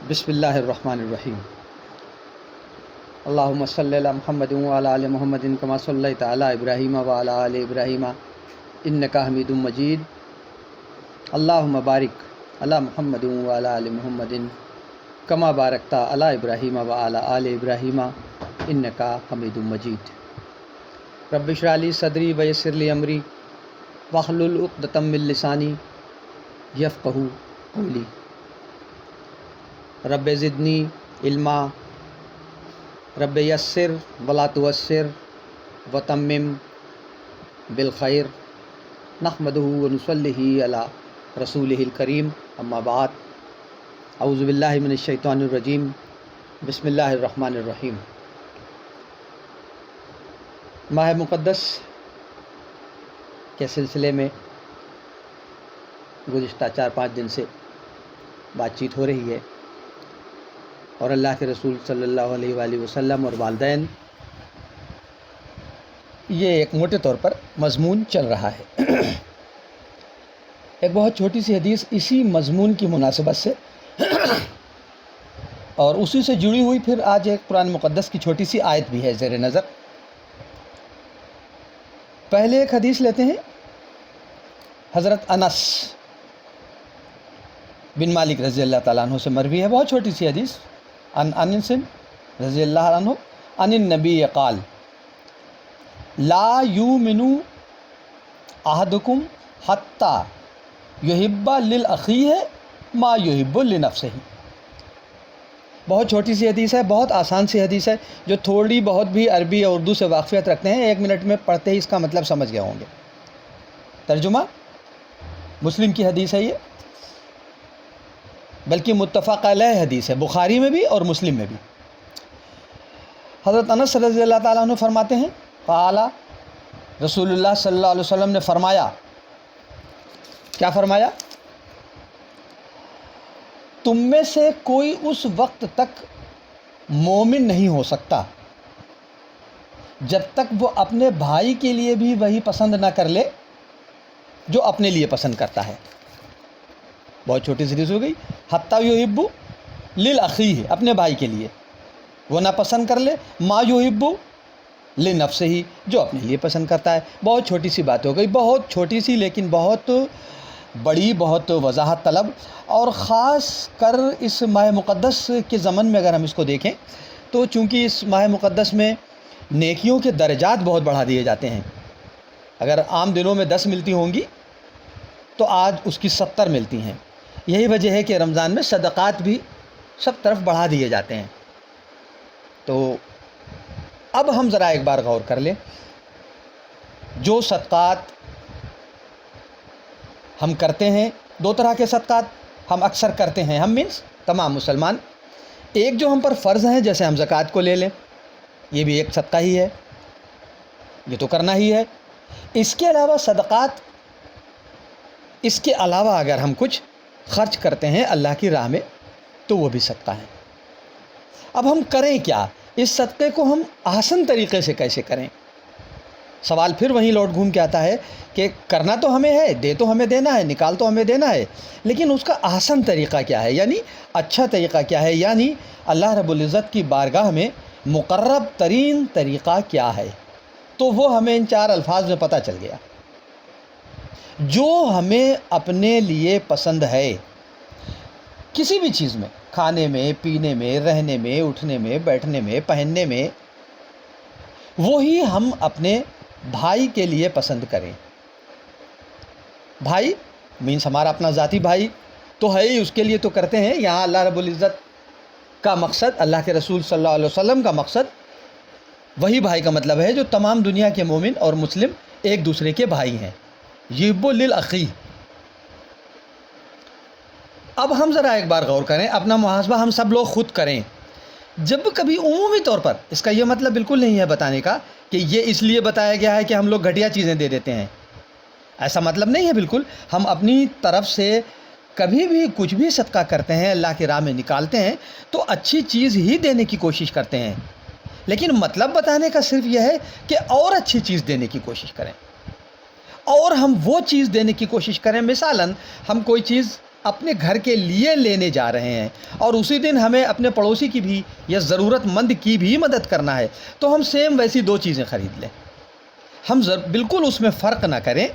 بسم اللہ الرحمن الرحیم۔ اللہم صلی علی محمد وعلی آل محمد کما صلیت علی ابراہیم وعلی آل ابراہیم انک حمید مجید۔ اللہم بارک علی محمد وعلی آل محمد کما بارکت علی ابراہیم وعلی آل ابراہیم انک حمید مجید۔ رب اشرح لی صدری ویسر لی امری واحلل عقدۃ من لسانی یفقہوا قولی۔ رب زدنی علما، رب یسر ولا تعسر وتمم بالخیر، نحمدہ ونصلی علی رسولہ الکریم، اما بعد، اعوذ باللہ من الشیطان الرجیم، بسم اللہ الرحمن الرحیم۔ ماہ مقدس کے سلسلے میں گزشتہ 4-5 دن سے بات چیت ہو رہی ہے، اور اللہ کے رسول صلی اللہ علیہ وآلہ وسلم اور والدین، یہ ایک موٹے طور پر مضمون چل رہا ہے۔ ایک بہت چھوٹی سی حدیث اسی مضمون کی مناسبت سے اور اسی سے جڑی ہوئی پھر آج ایک قرآن مقدس کی چھوٹی سی آیت بھی ہے زیر نظر۔ پہلے ایک حدیث لیتے ہیں، حضرت انس بن مالک رضی اللہ تعالیٰ عنہ سے مروی ہے، بہت چھوٹی سی حدیث۔ ان انس رضی اللہ عنہ عن النبی قال لا یؤمن احدکم حتی یحب للاخیہ ما یحب لنفسہ۔ بہت چھوٹی سی حدیث ہے، بہت آسان سی حدیث ہے، جو تھوڑی بہت بھی عربی اور اردو سے واقفیت رکھتے ہیں 1 منٹ میں پڑھتے ہی اس کا مطلب سمجھ گئے ہوں گے۔ ترجمہ مسلم کی حدیث ہے یہ، بلکہ متفق علیہ حدیث ہے، بخاری میں بھی اور مسلم میں بھی۔ حضرت انس رضی اللہ تعالیٰ عنہ فرماتے ہیں، قال رسول اللہ صلی اللہ علیہ وسلم نے فرمایا، کیا فرمایا؟ تم میں سے کوئی اس وقت تک مومن نہیں ہو سکتا جب تک وہ اپنے بھائی کے لیے بھی وہی پسند نہ کر لے جو اپنے لیے پسند کرتا ہے۔ بہت چھوٹی سی حدیث ہو گئی، حتی یحب للاخیہ، اپنے بھائی کے لیے وہ نہ پسند کر لے ما یحب لنفسہ، جو اپنے لیے پسند کرتا ہے۔ بہت چھوٹی سی بات ہو گئی، بہت چھوٹی سی لیکن بہت بڑی، بہت وضاحت طلب، اور خاص کر اس ماہ مقدس کے ضمن میں اگر ہم اس کو دیکھیں تو چونکہ اس ماہ مقدس میں نیکیوں کے درجات بہت بڑھا دیے جاتے ہیں۔ اگر عام دنوں میں 10 ملتی ہوں گی تو آج اس کی 70 ملتی ہیں۔ یہی وجہ ہے کہ رمضان میں صدقات بھی سب طرف بڑھا دیے جاتے ہیں۔ تو اب ہم ذرا ایک بار غور کر لیں، جو صدقات ہم کرتے ہیں، 2 طرح کے صدقات ہم اکثر کرتے ہیں، ہم مینس تمام مسلمان۔ ایک جو ہم پر فرض ہیں، جیسے ہم زکوٰۃ کو لے لیں، یہ بھی ایک صدقہ ہی ہے، یہ تو کرنا ہی ہے۔ اس کے علاوہ صدقات، اس کے علاوہ اگر ہم کچھ خرچ کرتے ہیں اللہ کی راہ میں تو وہ بھی صدقہ ہے۔ اب ہم کریں کیا؟ اس صدقے کو ہم آسان طریقے سے کیسے کریں؟ سوال پھر وہیں لوٹ گھوم کے آتا ہے کہ کرنا تو ہمیں ہے، دے تو ہمیں دینا ہے، نکال تو ہمیں دینا ہے، لیکن اس کا آسان طریقہ کیا ہے، یعنی اچھا طریقہ کیا ہے، یعنی اللہ رب العزت کی بارگاہ میں مقرب ترین طریقہ کیا ہے؟ تو وہ ہمیں ان 4 الفاظ میں پتہ چل گیا۔ جو ہمیں اپنے لیے پسند ہے، کسی بھی چیز میں، کھانے میں، پینے میں، رہنے میں، اٹھنے میں، بیٹھنے میں، پہننے میں، وہی ہم اپنے بھائی کے لیے پسند کریں۔ بھائی مینس ہمارا اپنا ذاتی بھائی تو ہے ہی، اس کے لیے تو کرتے ہیں۔ یہاں اللہ رب العزت کا مقصد، اللہ کے رسول صلی اللہ علیہ وسلم کا مقصد، وہی بھائی کا مطلب ہے جو تمام دنیا کے مومن اور مسلم ایک دوسرے کے بھائی ہیں، یحب للاخی۔ اب ہم ذرا ایک بار غور کریں، اپنا محاسبہ ہم سب لوگ خود کریں۔ جب کبھی عمومی طور پر، اس کا یہ مطلب بالکل نہیں ہے بتانے کا کہ یہ اس لیے بتایا گیا ہے کہ ہم لوگ گھٹیا چیزیں دے دیتے ہیں، ایسا مطلب نہیں ہے بالکل۔ ہم اپنی طرف سے کبھی بھی کچھ بھی صدقہ کرتے ہیں، اللہ کی راہ میں نکالتے ہیں، تو اچھی چیز ہی دینے کی کوشش کرتے ہیں، لیکن مطلب بتانے کا صرف یہ ہے کہ اور اچھی چیز دینے کی کوشش کریں، اور ہم وہ چیز دینے کی کوشش کریں۔ مثالاً ہم کوئی چیز اپنے گھر کے لیے لینے جا رہے ہیں اور اسی دن ہمیں اپنے پڑوسی کی بھی یا ضرورت مند کی بھی مدد کرنا ہے، تو ہم سیم ویسی 2 چیزیں خرید لیں۔ ہم بالکل اس میں فرق نہ کریں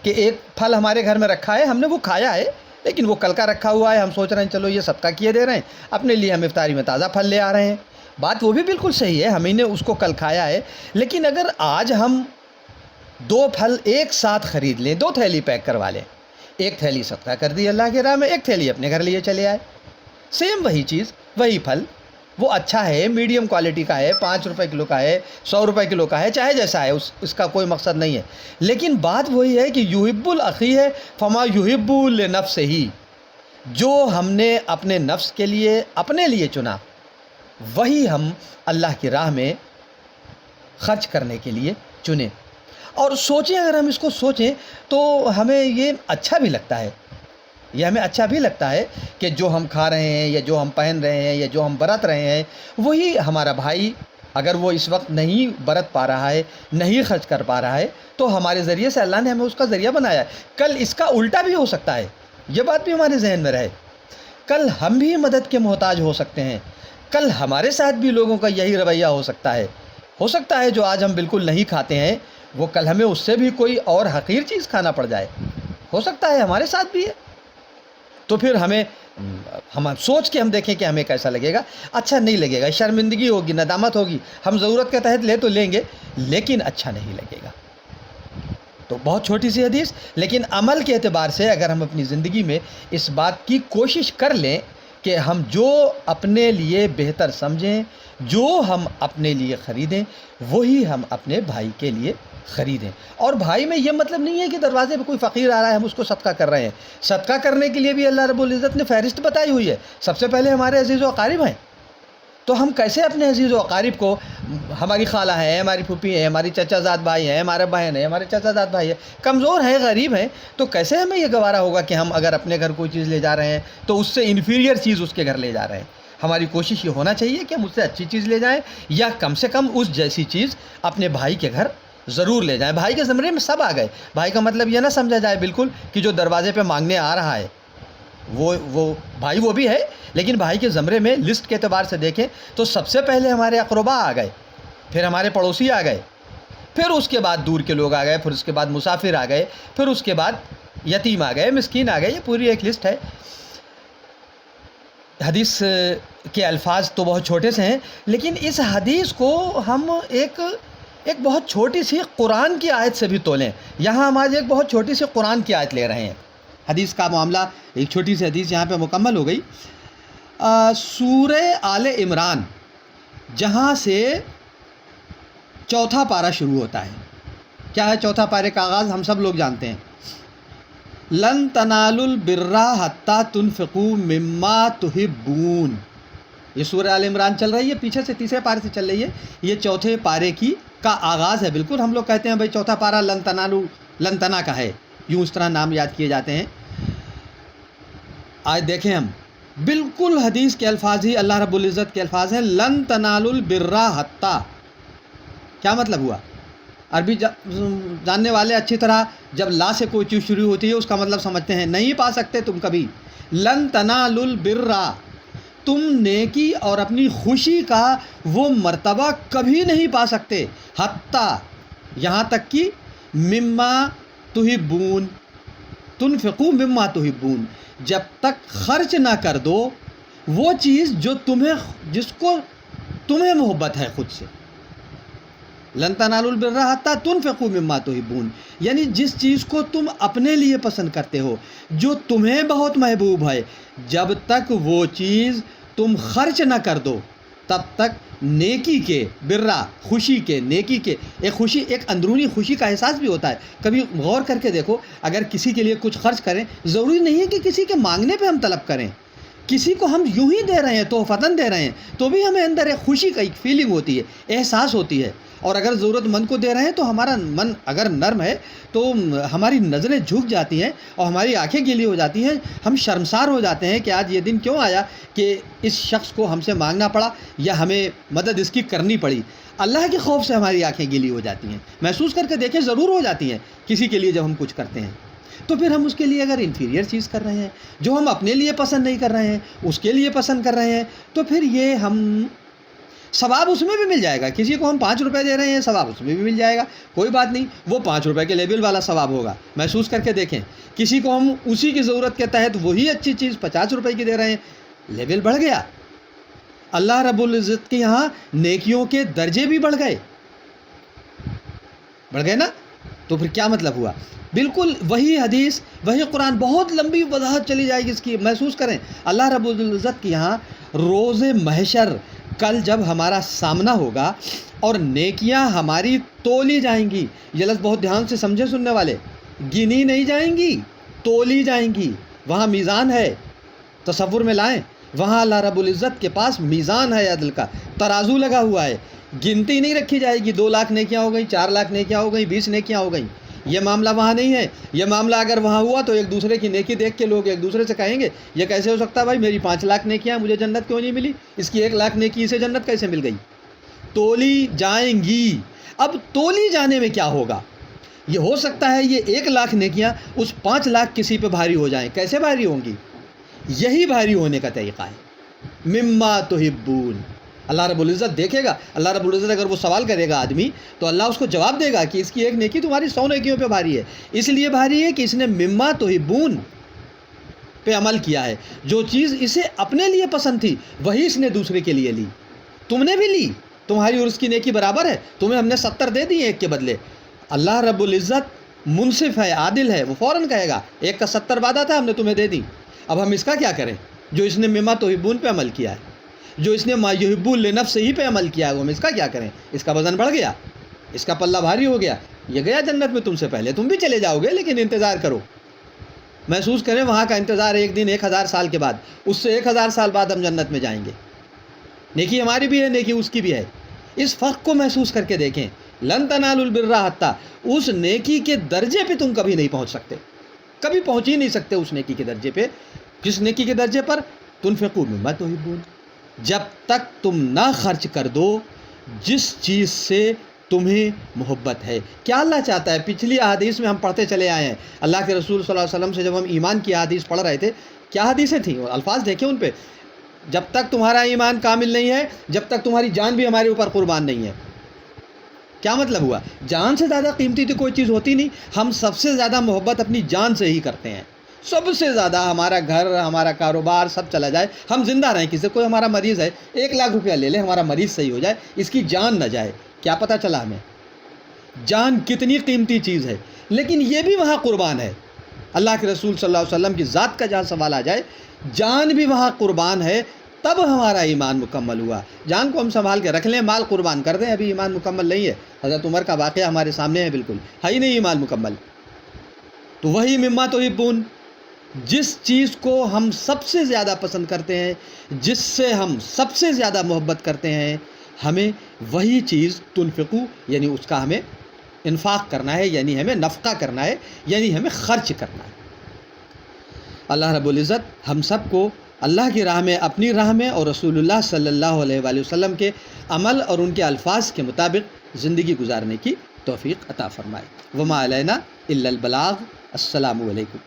کہ ایک پھل ہمارے گھر میں رکھا ہے، ہم نے وہ کھایا ہے لیکن وہ کل کا رکھا ہوا ہے، ہم سوچ رہے ہیں چلو یہ صدقہ کیے دے رہے ہیں، اپنے لیے ہم افطاری میں تازہ پھل لے آ رہے ہیں۔ بات وہ بھی بالکل صحیح ہے، ہم نے اس کو کل کھایا ہے، لیکن اگر آج ہم 2 پھل ایک ساتھ خرید لیں، 2 تھیلی پیک کروا لیں، ایک تھیلی صدقہ کر دی اللہ کی راہ میں، ایک تھیلی اپنے گھر لیے چلے آئے، سیم وہی چیز، وہی پھل، وہ اچھا ہے، میڈیم کوالٹی کا ہے، 5 روپے کلو کا ہے، 100 روپے کلو کا ہے، چاہے جیسا ہے، اس کا کوئی مقصد نہیں ہے۔ لیکن بات وہی ہے کہ یحب الاخی ہے فما یحب لنفسہ، جو ہم نے اپنے نفس کے لیے اپنے لیے چنا وہی ہم اللہ کی راہ میں خرچ کرنے کے لیے چنیں۔ اور سوچیں، اگر ہم اس کو سوچیں تو ہمیں یہ اچھا بھی لگتا ہے، یہ ہمیں اچھا بھی لگتا ہے کہ جو ہم کھا رہے ہیں یا جو ہم پہن رہے ہیں یا جو ہم برت رہے ہیں وہی ہمارا بھائی، اگر وہ اس وقت نہیں برت پا رہا ہے، نہیں خرچ کر پا رہا ہے، تو ہمارے ذریعے سے اللہ نے ہمیں اس کا ذریعہ بنایا ہے۔ کل اس کا الٹا بھی ہو سکتا ہے، یہ بات بھی ہمارے ذہن میں رہے، کل ہم بھی مدد کے محتاج ہو سکتے ہیں، کل ہمارے ساتھ بھی لوگوں کا یہی رویہ ہو سکتا ہے جو آج ہم بالکل نہیں کھاتے ہیں وہ کل ہمیں اس سے بھی کوئی اور حقیر چیز کھانا پڑ جائے، ہو سکتا ہے ہمارے ساتھ بھی ہے۔ تو پھر ہم سوچ کے ہم دیکھیں کہ ہمیں کیسا لگے گا، اچھا نہیں لگے گا، شرمندگی ہوگی، ندامت ہوگی، ہم ضرورت کے تحت لے تو لیں گے لیکن اچھا نہیں لگے گا۔ تو بہت چھوٹی سی حدیث، لیکن عمل کے اعتبار سے اگر ہم اپنی زندگی میں اس بات کی کوشش کر لیں کہ ہم جو اپنے لیے بہتر سمجھیں، جو ہم اپنے لیے خریدیں وہی ہم اپنے بھائی کے لیے خریدیں۔ اور بھائی میں یہ مطلب نہیں ہے کہ دروازے پہ کوئی فقیر آ رہا ہے ہم اس کو صدقہ کر رہے ہیں، صدقہ کرنے کے لیے بھی اللہ رب العزت نے فہرست بتائی ہوئی ہے۔ سب سے پہلے ہمارے عزیز و اقارب ہیں، تو ہم کیسے اپنے عزیز و اقارب کو، ہماری خالہ ہیں، ہماری پھوپھی ہیں، ہماری چچا زاد بھائی ہیں، ہمارے بہن ہیں، ہمارے چچا زاد بھائی ہیں، کمزور ہیں، غریب ہیں، تو کیسے ہمیں یہ گوارا ہوگا کہ ہم اگر اپنے گھر کوئی چیز لے جا رہے ہیں تو اس سے انفیریئر چیز اس کے گھر لے جا رہے ہیں؟ ہماری کوشش یہ ہونا چاہیے کہ ہم اس سے اچھی چیز لے جائیں یا کم سے کم اس جیسی چیز اپنے بھائی کے گھر ضرور لے جائیں۔ بھائی کے زمرے میں سب آ گئے، بھائی کا مطلب یہ نہ سمجھا جائے بالکل کہ جو دروازے پہ مانگنے آ رہا ہے وہ بھائی وہ بھی ہے، لیکن بھائی کے زمرے میں لسٹ کے اعتبار سے دیکھیں تو سب سے پہلے ہمارے اقربا آ گئے، پھر ہمارے پڑوسی آ گئے، پھر اس کے بعد دور کے لوگ آ گئے، پھر اس کے بعد مسافر آ گئے، پھر اس کے بعد یتیم آ گئے، مسکین آ گئے، یہ پوری ایک لسٹ ہے۔ حدیث کے الفاظ تو بہت چھوٹے سے ہیں، لیکن اس حدیث کو ہم ایک بہت چھوٹی سی قرآن کی آیت سے بھی تولیں۔ یہاں ہم آج ایک بہت چھوٹی سی قرآن کی آیت لے رہے ہیں، حدیث کا معاملہ، ایک چھوٹی سی حدیث یہاں پہ مکمل ہو گئی۔ سورہ آل عمران جہاں سے 4تھا پارہ شروع ہوتا ہے، کیا ہے 4تھا پارے کا آغاز؟ ہم سب لوگ جانتے ہیں، لن تنالوا البر حتی تنفقوا مما تحبون۔ یہ سورہ آل عمران چل رہی ہے، پیچھے سے 3رے پارے سے چل رہی ہے، یہ 4تھے پارے کا آغاز ہے۔ بالکل ہم لوگ کہتے ہیں بھائی 4تھا پارہ لن تنالوا، لن تنا کا ہے، یوں اس طرح نام یاد کیے جاتے ہیں۔ آج دیکھیں ہم بالکل حدیث کے الفاظ ہی اللہ رب العزت کے الفاظ ہیں، لن تنالوا البر حتی۔ کیا مطلب ہوا؟ عربی جاننے والے اچھی طرح جب لا سے کوئی چیز شروع ہوتی ہے اس کا مطلب سمجھتے ہیں، نہیں پا سکتے تم کبھی۔ لن تنالوا البر، تم نیکی اور اپنی خوشی کا وہ مرتبہ کبھی نہیں پا سکتے، حتیٰ یہاں تک کہ مما تحبون، تنفقوا مما تحبون، جب تک خرچ نہ کر دو وہ چیز جو جس کو تمہیں محبت ہے خود سے۔ لن تنالوا البر حتی تنفقوا مما تحبون، یعنی جس چیز کو تم اپنے لیے پسند کرتے ہو، جو تمہیں بہت محبوب ہے، جب تک وہ چیز تم خرچ نہ کر دو تب تک نیکی کے، برا خوشی کے، نیکی کے، ایک اندرونی خوشی کا احساس بھی ہوتا ہے۔ کبھی غور کر کے دیکھو، اگر کسی کے لیے کچھ خرچ کریں، ضروری نہیں ہے کہ کسی کے مانگنے پہ ہم طلب کریں، کسی کو ہم یوں ہی دے رہے ہیں، تحفتاً دے رہے ہیں، تو بھی ہمیں اندر ایک خوشی کا ایک فیلنگ ہوتی ہے، احساس ہوتی ہے۔ اور اگر ضرورت مند کو دے رہے ہیں تو ہمارا من اگر نرم ہے تو ہماری نظریں جھک جاتی ہیں اور ہماری آنکھیں گیلی ہو جاتی ہیں، ہم شرمسار ہو جاتے ہیں کہ آج یہ دن کیوں آیا کہ اس شخص کو ہم سے مانگنا پڑا یا ہمیں مدد اس کی کرنی پڑی۔ اللہ کے خوف سے ہماری آنکھیں گیلی ہو جاتی ہیں، محسوس کر کے دیکھیں، ضرور ہو جاتی ہیں کسی کے لیے جب ہم کچھ کرتے ہیں۔ تو پھر ہم اس کے لیے اگر انفیریئر چیز کر رہے ہیں، جو ہم اپنے لیے پسند نہیں کر رہے ہیں اس کے لیے پسند کر رہے ہیں، تو پھر یہ ہم ثواب اس میں بھی مل جائے گا. کسی کو ہم 5 روپے دے رہے ہیں، ثواب اس میں بھی مل جائے گا، کوئی بات نہیں. وہ 5 روپے کے لیبل والا ثواب ہوگا. محسوس کر کے دیکھیں، کسی کو ہم اسی کی ضرورت کے تحت وہی اچھی چیز 50 روپے کی دے رہے ہیں، لیبل بڑھ گیا. اللہ رب العزت کے یہاں نیکیوں کے درجے بھی بڑھ گئے نا. تو پھر کیا مطلب ہوا؟ بالکل وہی حدیث، وہی قرآن، بہت لمبی وضاحت چلی جائے گی اس کی. محسوس کریں، اللہ رب العزت کے یہاں روز محشر کل جب ہمارا سامنا ہوگا اور نیکیاں ہماری تولی جائیں گی. یہ لفظ بہت دھیان سے سمجھے سننے والے، گنی نہیں جائیں گی، تولی جائیں گی. وہاں میزان ہے، تصور میں لائیں. وہاں اللہ رب العزت کے پاس میزان ہے، عدل کا ترازو لگا ہوا ہے. گنتی نہیں رکھی جائے گی 2 لاکھ نیکیاں ہو گئیں، 4 لاکھ نیکیاں ہو گئیں، 20 نیکیاں ہو گئیں. یہ معاملہ وہاں نہیں ہے. یہ معاملہ اگر وہاں ہوا تو ایک دوسرے کی نیکی دیکھ کے لوگ ایک دوسرے سے کہیں گے یہ کیسے ہو سکتا ہے بھائی، میری 5 لاکھ نیکیاں مجھے جنت کیوں نہیں ملی، اس کی 1 لاکھ نیکی اسے جنت کیسے مل گئی. تولی جائیں گی. اب تولی جانے میں کیا ہوگا؟ یہ ہو سکتا ہے یہ 1 لاکھ نیکیاں اس 5 لاکھ کسی پہ بھاری ہو جائیں. کیسے بھاری ہوں گی؟ یہی بھاری ہونے کا طریقہ ہے. مما تحبون. اللہ رب العزت دیکھے گا. اللہ رب العزت اگر وہ سوال کرے گا آدمی تو اللہ اس کو جواب دے گا کہ اس کی 1 نیکی تمہاری 100 نیکیوں پہ بھاری ہے. اس لیے بھاری ہے کہ اس نے مما تحبون پہ عمل کیا ہے. جو چیز اسے اپنے لیے پسند تھی وہی اس نے دوسرے کے لیے لی. تم نے بھی لی، تمہاری اور اس کی نیکی برابر ہے. تمہیں ہم نے 70 دے دی 1 کے بدلے. اللہ رب العزت منصف ہے، عادل ہے. وہ فوراً کہے گا 1 کا 70 وعدہ تھا، ہم نے تمہیں دے دی. اب ہم اس کا کیا کریں؟ جو اس نے مما تحبون پہ عمل کیا ہے، جو اس نے ما یحب لنفس ہی پہ عمل کیا ہے، وہ ہم اس کا کیا کریں؟ اس کا وزن بڑھ گیا، اس کا پلہ بھاری ہو گیا. یہ گیا جنت میں تم سے پہلے، تم بھی چلے جاؤ گے لیکن انتظار کرو. محسوس کریں وہاں کا انتظار 1 دن 1000 سال کے بعد، اس سے 1000 سال بعد ہم جنت میں جائیں گے. نیکی ہماری بھی ہے، نیکی اس کی بھی ہے. اس فرق کو محسوس کر کے دیکھیں. لن تنالوا البر حتی، اس نیکی کے درجے پہ تم کبھی نہیں پہنچ سکتے، کبھی پہنچ ہی نہیں سکتے اس نیکی کے درجے پہ. کس نیکی کے درجے پر؟ تنفقوا مما تحبون. جب تک تم نہ خرچ کر دو جس چیز سے تمہیں محبت ہے. کیا اللہ چاہتا ہے؟ پچھلی احادیث میں ہم پڑھتے چلے آئے ہیں. اللہ کے رسول صلی اللہ علیہ وسلم سے جب ہم ایمان کی احادیث پڑھ رہے تھے، کیا حدیثیں تھیں؟ الفاظ دیکھیں ان پہ. جب تک تمہارا ایمان کامل نہیں ہے، جب تک تمہاری جان بھی ہمارے اوپر قربان نہیں ہے. کیا مطلب ہوا؟ جان سے زیادہ قیمتی تو کوئی چیز ہوتی نہیں. ہم سب سے زیادہ محبت اپنی جان سے ہی کرتے ہیں. سب سے زیادہ ہمارا گھر، ہمارا کاروبار سب چلا جائے، ہم زندہ رہیں. کسی کوئی ہمارا مریض ہے 1 لاکھ روپیہ لے لے، ہمارا مریض صحیح ہو جائے، اس کی جان نہ جائے. کیا پتہ چلا ہمیں جان کتنی قیمتی چیز ہے. لیکن یہ بھی وہاں قربان ہے. اللہ کے رسول صلی اللہ علیہ وسلم کی ذات کا جہاں سوال آ جائے، جان بھی وہاں قربان ہے، تب ہمارا ایمان مکمل ہوا. جان کو ہم سنبھال کے رکھ لیں، مال قربان کر دیں، ابھی ایمان مکمل نہیں ہے. حضرت عمر کا واقعہ ہمارے سامنے ہے، بالکل ہے ہی نہیں ایمان مکمل. تو وہی مما تحبون، جس چیز کو ہم سب سے زیادہ پسند کرتے ہیں، جس سے ہم سب سے زیادہ محبت کرتے ہیں، ہمیں وہی چیز تنفقو، یعنی اس کا ہمیں انفاق کرنا ہے، یعنی ہمیں نفقہ کرنا ہے، یعنی ہمیں خرچ کرنا ہے. اللہ رب العزت ہم سب کو اللہ کی راہ میں، اپنی راہ میں اور رسول اللہ صلی اللہ علیہ وآلہ وسلم کے عمل اور ان کے الفاظ کے مطابق زندگی گزارنے کی توفیق عطا فرمائے. وما علینا الا البلاغ. السلام علیکم.